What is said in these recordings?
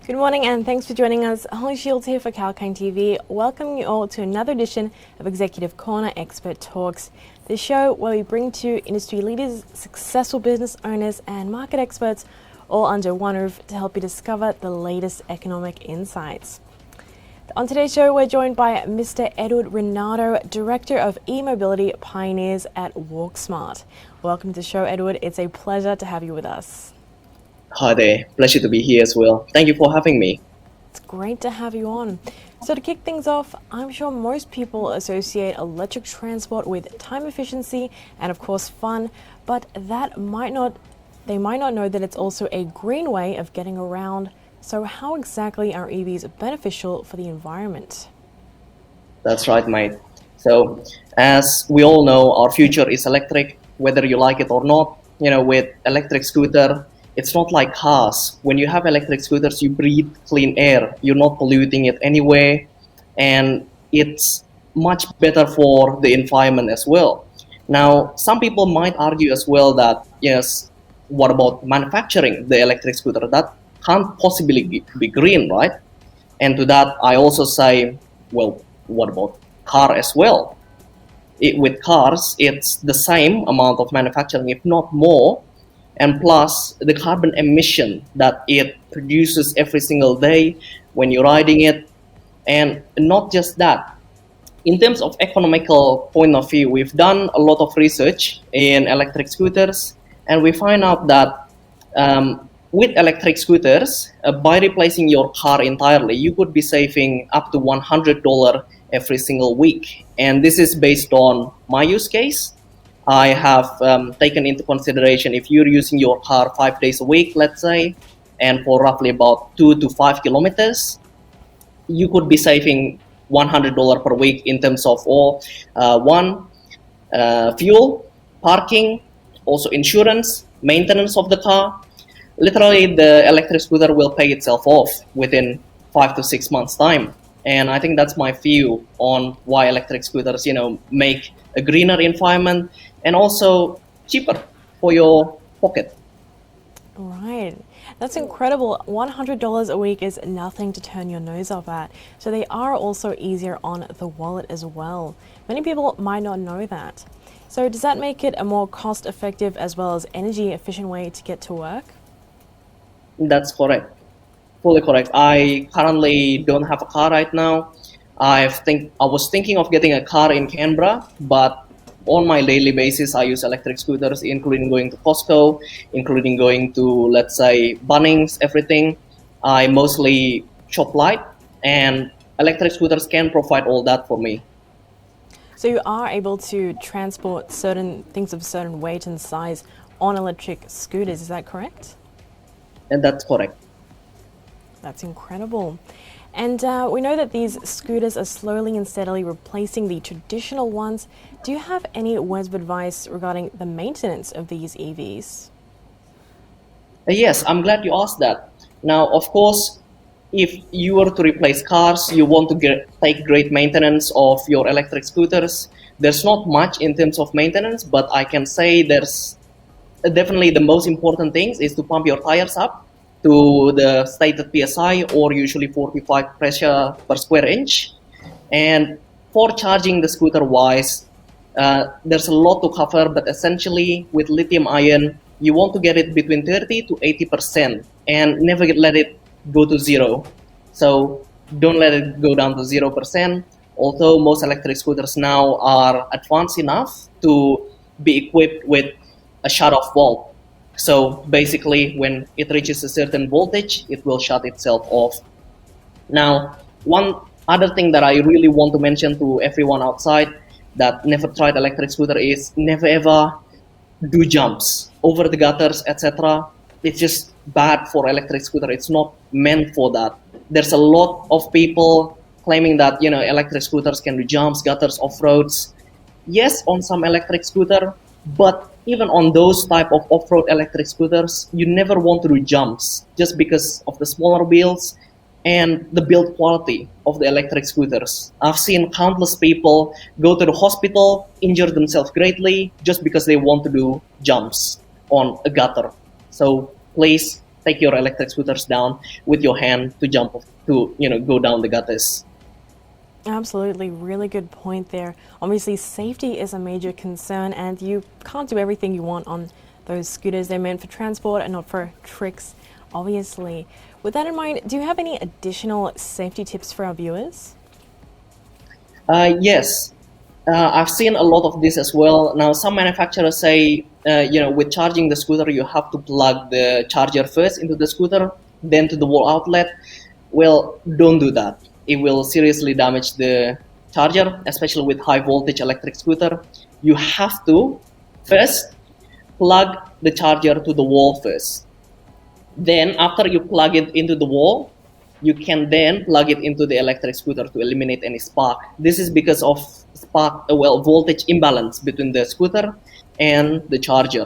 Good morning and thanks for joining us. Holly Shields here for 𝐊𝐴𝐴 TV, welcoming you all to another edition of Executive Corner Expert Talks, the show where we bring to you industry leaders, successful business owners and market experts all under one roof to help you discover the latest economic insights. On today's show, we're joined by Mr Edward Renardo, Director of E-Mobility Pioneers at WalkSmart. Welcome to the show, Edward. It's a pleasure to have you with us. Hi there, pleasure to be here as well. Thank you for having me. It's great to have you on. So to kick things off, I'm sure most people associate electric transport with time efficiency and of course fun, but they might not know that it's also a green way of getting around. So how exactly are EVs beneficial for the environment? That's right, mate. So as we all know, our future is electric, whether you like it or not. With electric scooter, it's not like cars. When you have electric scooters, you breathe clean air. You're not polluting it anyway. And it's much better for the environment as well. Now, some people might argue as well that, yes, what about manufacturing the electric scooter? That can't possibly be green, right? And to that, I also say, well, what about car as well? With cars, it's the same amount of manufacturing, if not more. And plus the carbon emission that it produces every single day when you're riding it. And not just that, in terms of economical point of view, we've done a lot of research in electric scooters, and we find out that with electric scooters, by replacing your car entirely, you could be saving up to $100 every single week. And this is based on my use case. I have taken into consideration if you're using your car 5 days a week, let's say, and for roughly about 2 to 5 kilometers, you could be saving $100 per week in terms of fuel, parking, also insurance, maintenance of the car. Literally, the electric scooter will pay itself off within 5 to 6 months' time. And I think that's my view on why electric scooters, make a greener environment and also cheaper for your pocket. Right. That's incredible. $100 a week is nothing to turn your nose up at. So they are also easier on the wallet as well. Many people might not know that. So does that make it a more cost-effective as well as energy-efficient way to get to work? That's correct. Fully correct. I currently don't have a car right now. I was thinking of getting a car in Canberra, but on my daily basis, I use electric scooters, including going to Costco, including going to, let's say, Bunnings, everything. I mostly shop light, and electric scooters can provide all that for me. So you are able to transport certain things of certain weight and size on electric scooters, is that correct? And that's correct. That's incredible. And we know that these scooters are slowly and steadily replacing the traditional ones. Do you have any words of advice regarding the maintenance of these EVs? Yes, I'm glad you asked that. Now, of course, if you were to replace cars, you want to take great maintenance of your electric scooters. There's not much in terms of maintenance, but I can say there's definitely the most important things is to pump your tires up to the stated PSI, or usually 45 pressure per square inch. And for charging the scooter wise, there's a lot to cover, but essentially with lithium ion, you want to get it between 30 to 80% and never let it go to zero. So don't let it go down to 0%. Although most electric scooters now are advanced enough to be equipped with a shut-off valve. So basically, when it reaches a certain voltage, it will shut itself off. Now, one other thing that I really want to mention to everyone outside that never tried electric scooter is never ever do jumps over the gutters, etc. It's just bad for electric scooter. It's not meant for that. There's a lot of people claiming that electric scooters can do jumps, gutters, off-roads. Yes, on some electric scooter, but even on those type of off-road electric scooters, you never want to do jumps just because of the smaller wheels and the build quality of the electric scooters. I've seen countless people go to the hospital, injure themselves greatly just because they want to do jumps on a gutter. So please take your electric scooters down with your hand to jump off, to go down the gutters. Absolutely, really good point there. Obviously, safety is a major concern, and you can't do everything you want on those scooters. They're meant for transport and not for tricks, obviously. With that in mind, do you have any additional safety tips for our viewers? Yes, I've seen a lot of this as well. Now, some manufacturers say, with charging the scooter, you have to plug the charger first into the scooter, then to the wall outlet. Well, don't do that. It will seriously damage the charger, especially with high voltage electric scooter. You have to first plug the charger to the wall first. Then after you plug it into the wall, you can then plug it into the electric scooter to eliminate any spark. This is because of voltage imbalance between the scooter and the charger.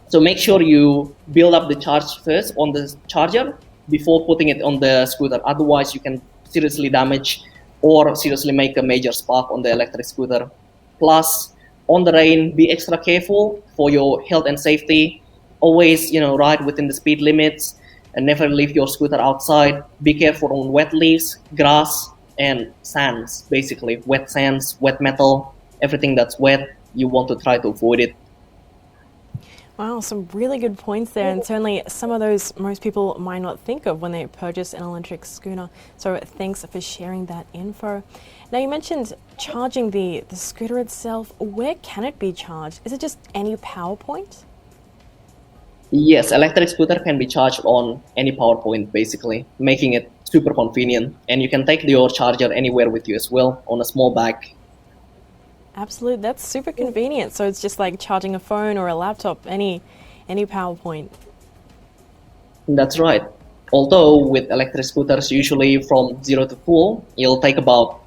So make sure you build up the charge first on the charger before putting it on the scooter. Otherwise, you can seriously damage or seriously make a major spark on the electric scooter. Plus, on the rain, be extra careful for your health and safety. Always, ride within the speed limits and never leave your scooter outside. Be careful on wet leaves, grass, and sands, basically. Wet sands, wet metal, everything that's wet, you want to try to avoid it. Wow, some really good points there, and certainly some of those most people might not think of when they purchase an electric scooter. So thanks for sharing that info. Now, you mentioned charging the scooter itself. Where can it be charged? Is it just any power point? Yes, electric scooter can be charged on any power point, basically, making it super convenient. And you can take your charger anywhere with you as well, on a small bag. Absolutely, that's super convenient. So it's just like charging a phone or a laptop, any power point. That's right. Although with electric scooters, usually from 0 to full, it'll take about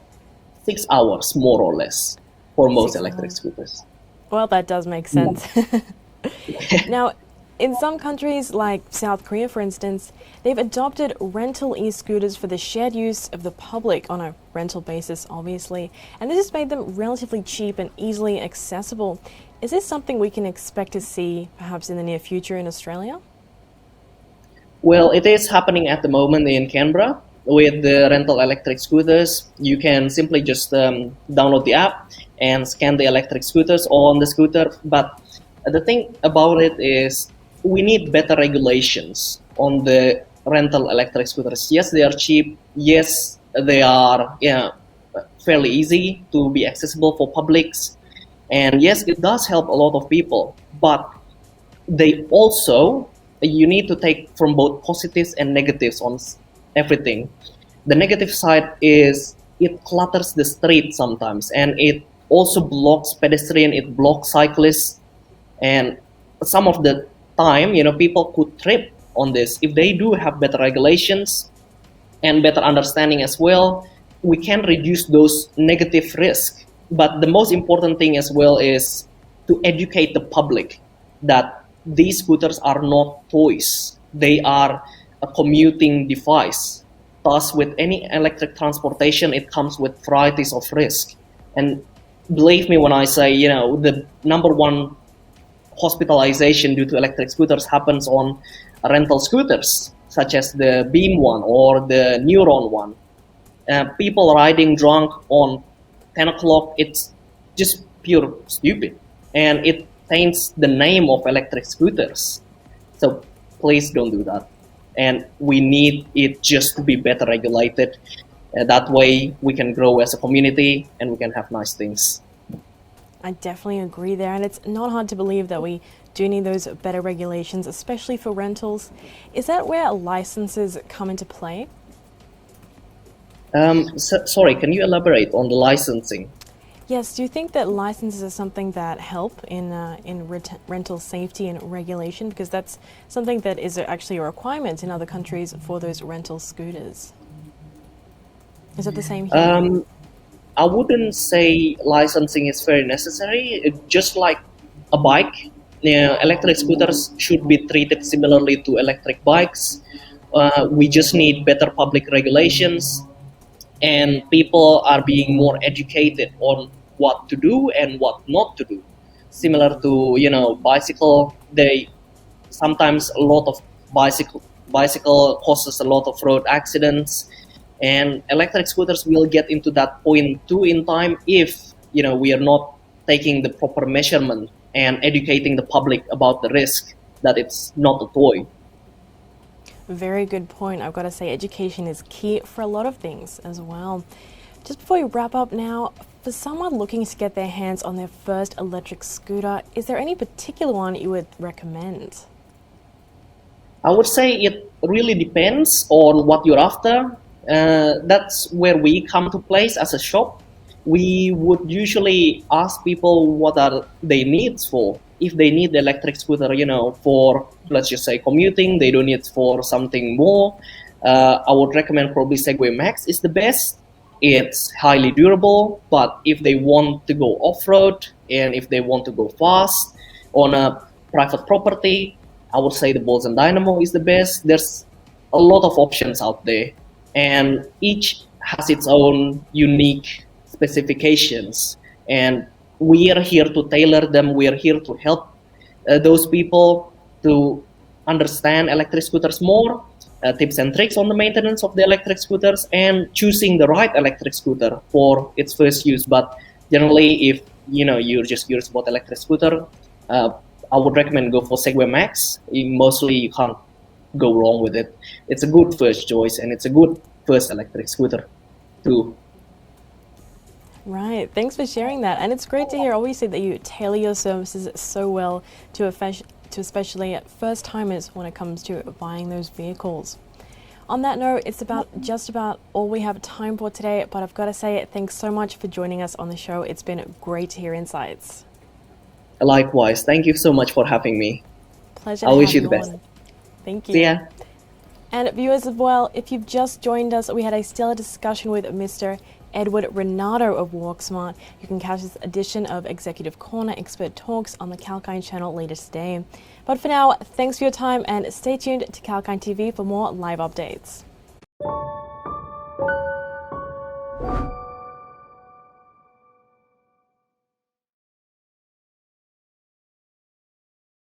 6 hours, more or less, for most electric scooters. Well, that does make sense. Now, in some countries like South Korea, for instance, they've adopted rental e-scooters for the shared use of the public on a rental basis, obviously, and this has made them relatively cheap and easily accessible. Is this something we can expect to see perhaps in the near future in Australia? Well, it is happening at the moment in Canberra with the rental electric scooters. You can simply just download the app and scan the electric scooters on the scooter. But the thing about it is we need better regulations on the rental electric scooters. Yes, they are cheap. Yes, they are fairly easy to be accessible for publics. And yes, it does help a lot of people. But they also, you need to take from both positives and negatives on everything. The negative side is it clutters the street sometimes, and it also blocks pedestrian, it blocks cyclists, and some of the time, people could trip on this. If they do have better regulations and better understanding as well, we can reduce those negative risks. But the most important thing as well is to educate the public that these scooters are not toys. They are a commuting device. Thus, with any electric transportation, it comes with varieties of risk. And believe me when I say, the number one hospitalization due to electric scooters happens on rental scooters, such as the Beam one or the Neuron one. People riding drunk on 10 o'clock, it's just pure stupid. And it taints the name of electric scooters. So please don't do that. And we need it just to be better regulated. That way we can grow as a community and we can have nice things. I definitely agree there, and it's not hard to believe that we do need those better regulations, especially for rentals. Is that where licenses come into play? Sorry, can you elaborate on the licensing? Yes, do you think that licenses are something that help in rental safety and regulation? Because that's something that is actually a requirement in other countries for those rental scooters. Is that the same here? I wouldn't say licensing is very necessary. Just like a bike, electric scooters should be treated similarly to electric bikes. We just need better public regulations, and people are being more educated on what to do and what not to do. Similar to bicycle, they sometimes a lot of bicycle causes a lot of road accidents, and electric scooters will get into that point too in time if we are not taking the proper measurement and educating the public about the risk that it's not a toy. Very good point. I've got to say education is key for a lot of things as well. Just before we wrap up now, for someone looking to get their hands on their first electric scooter, is there any particular one you would recommend? I would say it really depends on what you're after. That's where we come to place as a shop. We would usually ask people what are their needs for. If they need the electric scooter, for, let's just say, commuting, they don't need it for something more. I would recommend probably Segway Max is the best. It's highly durable, but if they want to go off-road and if they want to go fast on a private property, I would say the Bolts and Dynamo is the best. There's a lot of options out there, and each has its own unique specifications. And we are here to tailor them. We are here to help those people to understand electric scooters more, tips and tricks on the maintenance of the electric scooters, and choosing the right electric scooter for its first use. But generally, if you're just curious about electric scooter, I would recommend go for Segway Max. Mostly you can't go wrong with it. It's a good first choice, and it's a good first electric scooter too. Right, thanks for sharing that. And it's great to hear, obviously, that you tailor your services so well to especially first-timers when it comes to buying those vehicles. On that note, it's just about all we have time for today, but I've got to say thanks so much for joining us on the show. It's been great to hear insights. Likewise, thank you so much for having me. Pleasure. I wish you the best. Thank you. See ya. And viewers as well, if you've just joined us, we had a stellar discussion with Mr. Edward Renardo of WalkSmart. You can catch this edition of Executive Corner Expert Talks on the 𝐾𝐿𝐼𝐼 channel later today. But for now, thanks for your time and stay tuned to 𝐾𝐿𝐼𝐼 TV for more live updates.